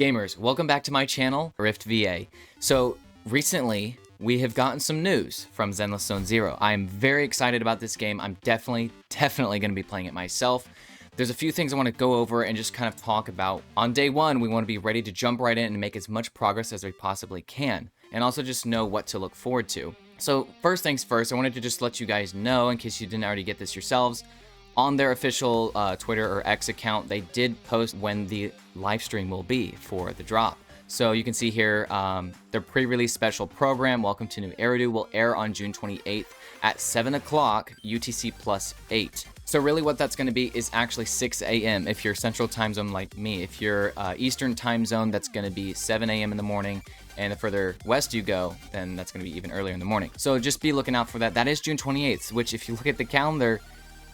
Gamers, welcome back to my channel, Rift VA. So recently, we have gotten some news from Zenless Zone Zero. I am very excited about this game. I'm definitely going to be playing it myself. There's a few things I want to go over and just kind of talk about. On day one, we want to be ready to jump right in and make as much progress as we possibly can, and also just know what to look forward to. So first things first, I wanted to just let you guys know, in case you didn't already get this yourselves, on their official Twitter or X account, they did post when the live stream will be for the drop. So you can see here, their pre-release special program, Welcome to New Eridu, will air on June 28th at 7 o'clock UTC plus 8. So really what that's going to be is actually 6 a.m. if you're Central Time Zone like me. If you're Eastern Time Zone, that's going to be 7 a.m. in the morning. And the further west you go, then that's going to be even earlier in the morning. So just be looking out for that. That is June 28th, which if you look at the calendar,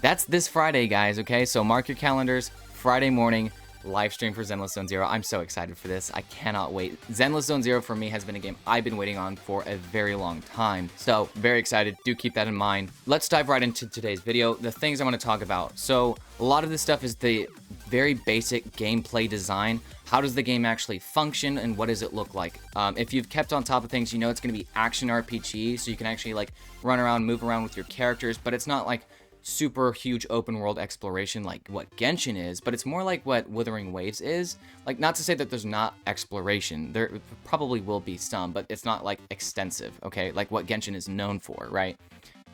that's this Friday, guys, okay? So mark your calendars, Friday morning, live stream for Zenless Zone Zero. I'm so excited for this. I cannot wait. Zenless Zone Zero for me has been a game I've been waiting on for a very long time. So very excited. Do keep that in mind. Let's dive right into today's video. The things I want to talk about. So a lot of this stuff is the very basic gameplay design. How does the game actually function and what does it look like? If you've kept on top of things, you know it's going to be action RPG. So you can actually like run around, move around with your characters, but it's not like super huge open world exploration like what Genshin is, but it's more like what Wuthering Waves is. Like, not to say that there's not exploration, there probably will be some, but it's not like extensive, okay, like what Genshin is known for, right?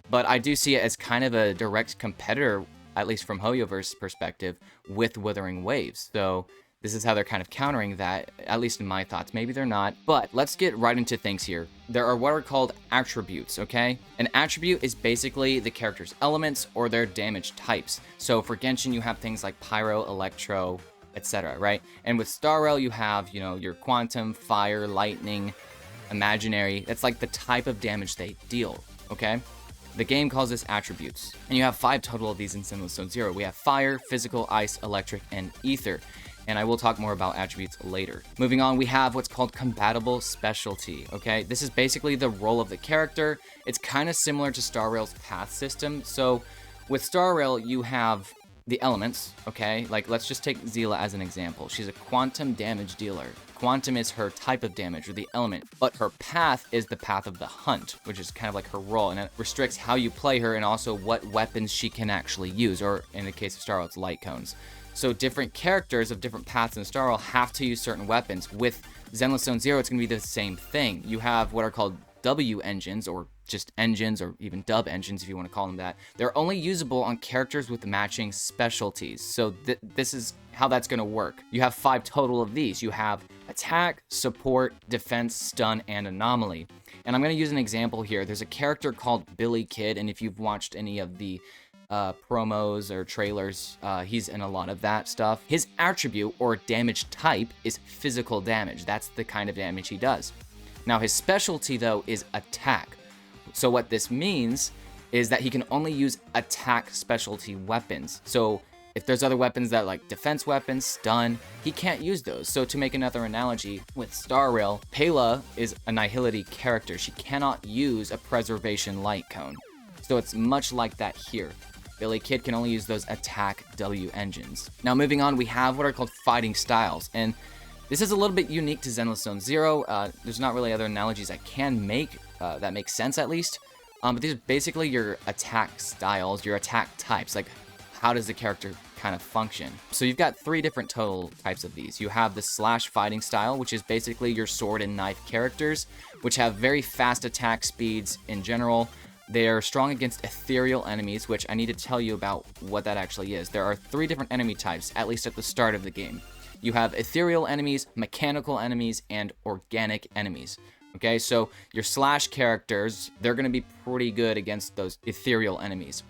But I do see it as kind of a direct competitor, at least from Hoyoverse perspective, with Wuthering Waves. So this is how they're kind of countering that, at least in my thoughts. Maybe they're not, but let's get right into things here. There are what are called attributes, okay? An attribute is basically the character's elements or their damage types. So for Genshin, you have things like Pyro, Electro, etc., right? And with Star Rail, you have, you know, your Quantum, Fire, Lightning, Imaginary. That's like the type of damage they deal, okay? The game calls this attributes. And you have 5 total of these in Zenless Zone Zero. We have Fire, Physical, Ice, Electric, and Ether. And I will talk more about attributes later. Moving on, we have what's called compatible specialty, okay? This is basically the role of the character. It's kind of similar to Star Rail's path system. So with Star Rail, you have the elements, okay? Like, let's just take Zila as an example. She's a quantum damage dealer. Quantum is her type of damage, or the element, but her path is the path of the hunt, which is kind of like her role, and it restricts how you play her and also what weapons she can actually use, or in the case of Star Rail, it's light cones. So different characters of different paths in Star Rail have to use certain weapons. With Zenless Zone Zero, it's going to be the same thing. You have what are called W engines, or just engines, or even dub engines if you want to call them that. They're only usable on characters with matching specialties. So this is how that's going to work. You have 5 total of these. You have attack, support, defense, stun, and anomaly. And I'm going to use an example here. There's a character called Billy Kid, and if you've watched any of the promos or trailers, he's in a lot of that stuff. His attribute or damage type is physical damage. That's the kind of damage he does. Now his specialty though is attack. So what this means is that he can only use attack specialty weapons. So if there's other weapons that like defense weapons, stun, he can't use those. So to make another analogy with Star Rail, Pela is a Nihility character. She cannot use a preservation light cone. So it's much like that here. Billy Kid can only use those attack W engines. Now moving on, we have what are called fighting styles, and this is a little bit unique to Zenless Zone Zero. There's not really other analogies I can make that make sense at least, but these are basically your attack styles, your attack types, like how does the character kind of function. So you've got 3 different total types of these. You have the slash fighting style, which is basically your sword and knife characters, which have very fast attack speeds in general. They are strong against ethereal enemies, which I need to tell you about what that actually is. There are 3 different enemy types, at least at the start of the game. You have ethereal enemies, mechanical enemies, and organic enemies. Okay, so your slash characters, they're going to be pretty good against those ethereal enemies.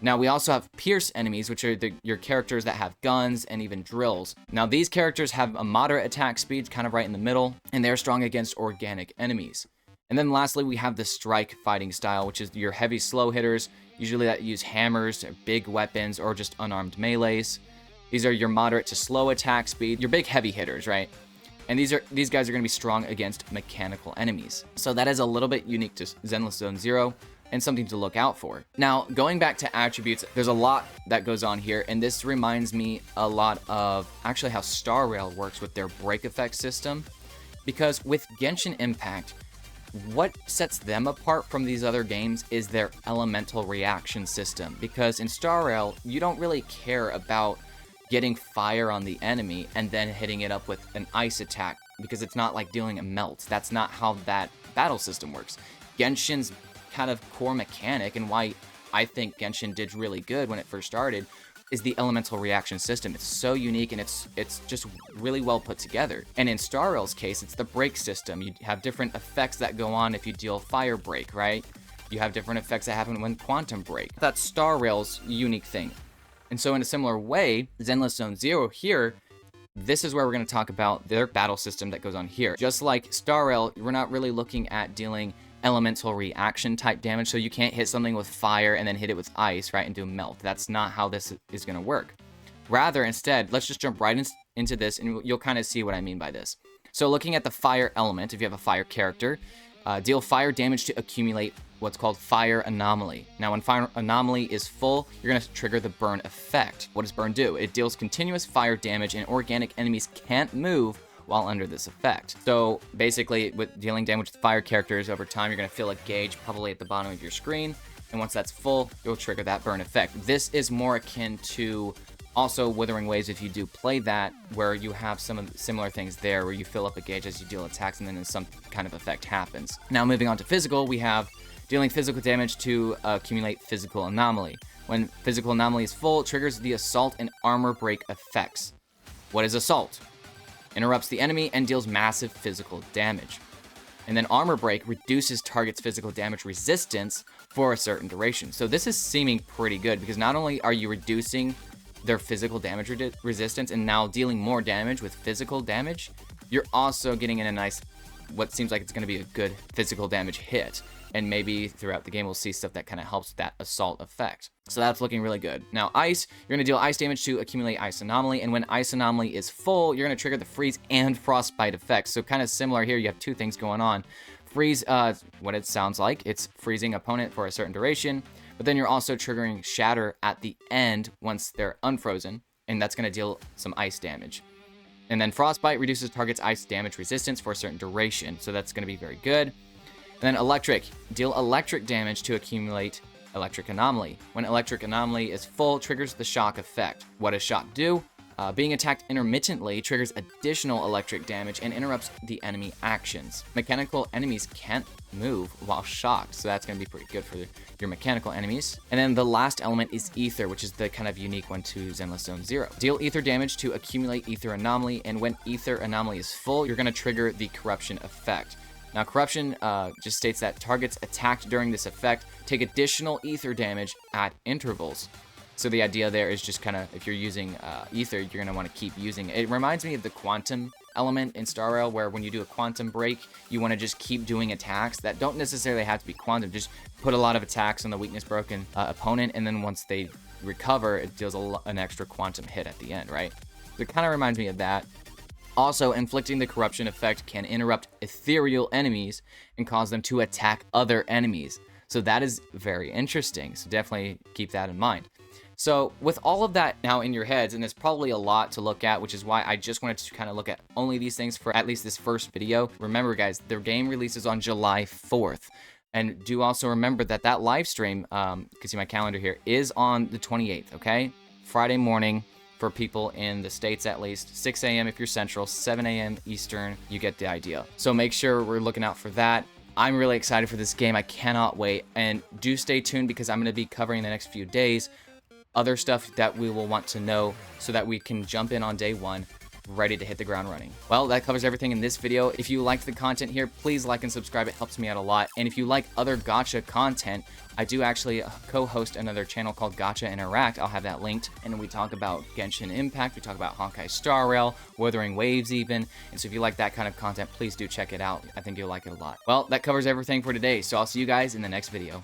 Now we also have pierce enemies, which are your characters that have guns and even drills. Now these characters have a moderate attack speed, kind of right in the middle, and they're strong against organic enemies. And then lastly, we have the strike fighting style, which is your heavy slow hitters, usually that use hammers, or big weapons, or just unarmed melees. These are your moderate to slow attack speed, your big heavy hitters, right? And these guys are going to be strong against mechanical enemies. So that is a little bit unique to Zenless Zone Zero. and something to look out for. Now, going back to attributes, there's a lot that goes on here, and this reminds me a lot of actually how Star Rail works with their break effect system, because with Genshin Impact, what sets them apart from these other games is their elemental reaction system, because in Star Rail, you don't really care about getting fire on the enemy and then hitting it up with an ice attack, because it's not like dealing a melt. That's not how that battle system works. Genshin's kind of core mechanic, and why I think Genshin did really good when it first started, is the elemental reaction system. It's so unique, and it's just really well put together. And in Star Rail's case, it's the break system. You have different effects that go on if you deal fire break, right? You have different effects that happen when quantum break. That's Star Rail's unique thing. And so in a similar way, Zenless Zone Zero here, this is where we're going to talk about their battle system that goes on here. Just like Star Rail, we're not really looking at dealing elemental reaction type damage, so you can't hit something with fire and then hit it with ice, right, and do a melt. That's not how this is going to work. Rather, instead, let's just jump right into this, and you'll kind of see what I mean by this. So looking at the fire element, if you have a fire character, deal fire damage to accumulate what's called fire anomaly. Now, when fire anomaly is full, you're going to trigger the burn effect. What does burn do? It deals continuous fire damage, and organic enemies can't move while under this effect. So basically, with dealing damage to fire characters over time, you're going to feel a gauge probably at the bottom of your screen, and once that's full, you'll trigger that burn effect. This is more akin to also Withering Waves if you do play that, where you have some of the similar things there, where you fill up a gauge as you deal attacks, and then some kind of effect happens. Now, moving on to physical, we have dealing physical damage to accumulate physical anomaly. When physical anomaly is full, it triggers the assault and armor break effects. What is assault? Interrupts the enemy and deals massive physical damage. And then armor break reduces target's physical damage resistance for a certain duration. So this is seeming pretty good, because not only are you reducing their physical damage resistance and now dealing more damage with physical damage, you're also getting in a nice, what seems like it's going to be a good physical damage hit. And maybe throughout the game we'll see stuff that kind of helps that assault effect. So that's looking really good. Now ice, you're going to deal ice damage to accumulate ice anomaly, and when ice anomaly is full, you're going to trigger the freeze and frostbite effects. So kind of similar here, you have two things going on. Freeze, what it sounds like, it's freezing opponent for a certain duration, but then you're also triggering shatter at the end once they're unfrozen, and that's going to deal some ice damage. And then frostbite reduces target's ice damage resistance for a certain duration, so that's going to be very good. And then electric, deal electric damage to accumulate electric anomaly. When electric anomaly is full, triggers the shock effect. What does shock do? Being attacked intermittently triggers additional electric damage and interrupts the enemy actions. Mechanical enemies can't move while shocked, so that's going to be pretty good for your mechanical enemies. And then the last element is ether, which is the kind of unique one to Zenless Zone Zero. Deal ether damage to accumulate ether anomaly, and when ether anomaly is full, you're going to trigger the corruption effect. Now, corruption just states that targets attacked during this effect take additional ether damage at intervals. So the idea there is just kind of, if you're using ether, you're going to want to keep using it. It reminds me of the quantum element in Star Rail, where when you do a quantum break, you want to just keep doing attacks that don't necessarily have to be quantum. Just put a lot of attacks on the weakness broken opponent, and then once they recover, it deals an extra quantum hit at the end, right? So it kind of reminds me of that. Also, inflicting the corruption effect can interrupt ethereal enemies and cause them to attack other enemies. So that is very interesting. So definitely keep that in mind. So with all of that now in your heads, and there's probably a lot to look at, which is why I just wanted to kind of look at only these things for at least this first video. Remember, guys, their game releases on July 4th. And do also remember that that live stream, you can see my calendar here, is on the 28th, okay? Friday morning. For people in the States at least, 6 a.m. if you're Central, 7 a.m. Eastern, you get the idea. So make sure we're looking out for that. I'm really excited for this game. I cannot wait. And do stay tuned, because I'm going to be covering the next few days other stuff that we will want to know so that we can jump in on day one, ready to hit the ground running. Well, that covers everything in this video. If you liked the content here, please like and subscribe. It helps me out a lot. And if you like other gacha content, I do actually co-host another channel called Gacha Interact. I'll have that linked. And we talk about Genshin Impact. We talk about Honkai Star Rail, Withering Waves even. And so if you like that kind of content, please do check it out. I think you'll like it a lot. Well, that covers everything for today. So I'll see you guys in the next video.